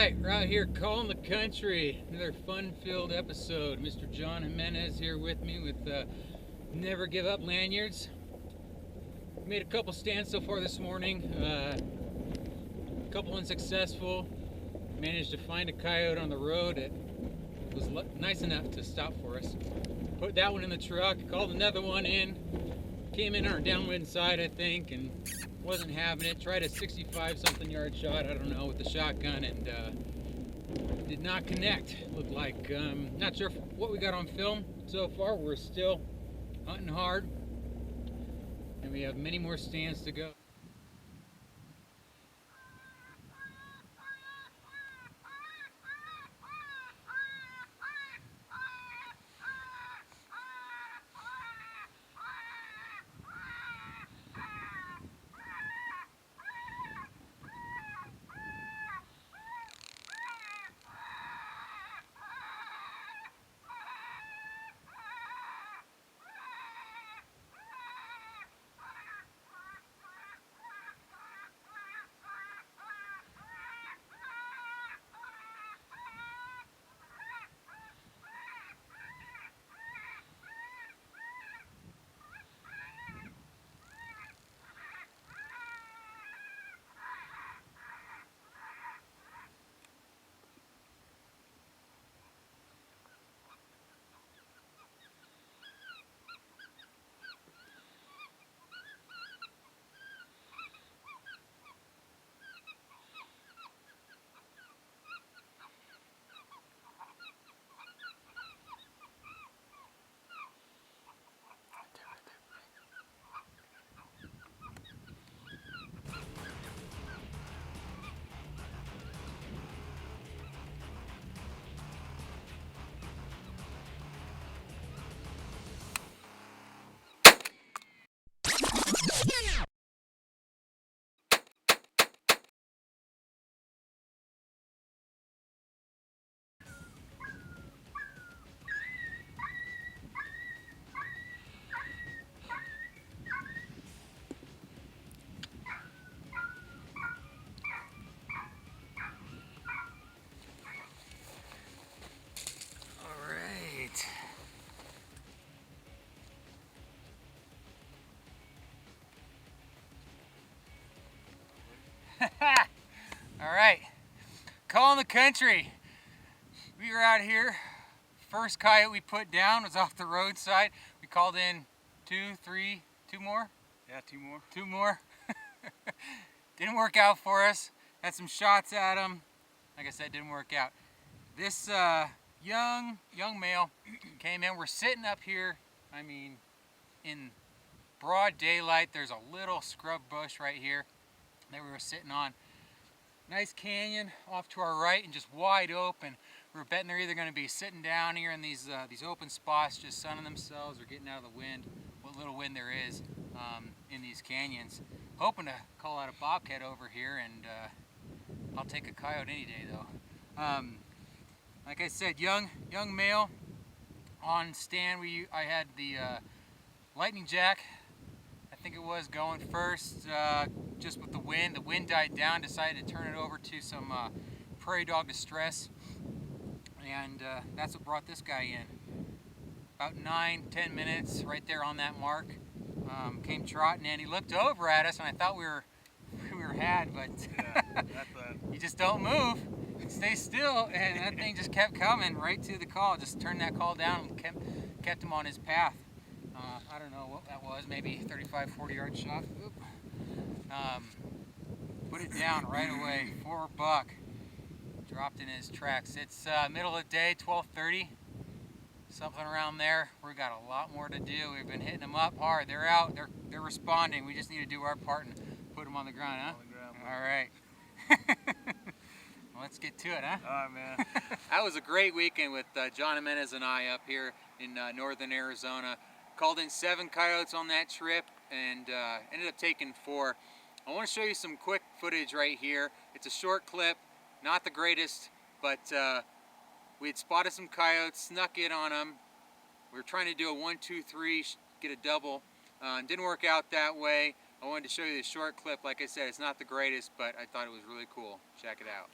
Alright, we're out here calling the country. Another fun-filled episode. Mr. John Jimenez here with me with Never Give Up lanyards. Made a couple stands so far this morning. A couple unsuccessful. Managed to find a coyote on the road that was nice enough to stop for us. Put that one in the truck, called another one in. Came in on our downwind side, I think, and wasn't having it. Tried a 65-something yard shot, I don't know, with the shotgun, and did not connect. Looked like, not sure what we got on film so far. We're still hunting hard, and we have many more stands to go. Alright, calling the country. We were out here. First coyote we put down was off the roadside. We called in two more? Yeah, two more. Two more. Didn't work out for us. Had some shots at him. Like I said, didn't work out. This young male came in. We're sitting up here, I mean, in broad daylight. There's a little scrub bush right here that we were sitting on. Nice canyon off to our right and just wide open. We were betting they're either going to be sitting down here in these open spots, just sunning themselves, or getting out of the wind, what little wind there is in these canyons. Hoping to call out a bobcat over here, and I'll take a coyote any day though. Like I said, young male on stand. I had the lightning jack, I think it was, going first. Just with the wind died down, decided to turn it over to some prairie dog distress, and that's what brought this guy in. About 9-10 minutes right there on that mark. Came trotting in. He looked over at us, and I thought we were had, but Yeah, you just don't move, stay still, and that thing just kept coming right to the call. Just turned that call down and kept him on his path. I don't know what that was, maybe 35-40 yard shot. Oop. Put it down right away, for a buck. Dropped in his tracks. It's middle of the day, 12:30, something around there. We've got a lot more to do. We've been hitting them up hard. They're out, they're responding. We just need to do our part and put them on the ground, huh? On the ground. All right. Well, let's get to it, huh? All right, man. That was a great weekend with John Jimenez and I up here in northern Arizona. Called in 7 coyotes on that trip and ended up taking 4. I want to show you some quick footage right here. It's a short clip, not the greatest, but we had spotted some coyotes, snuck in on them. We were trying to do a 1-2-3, get a double. Didn't work out that way. I wanted to show you the short clip. Like I said, it's not the greatest, but I thought it was really cool. Check it out.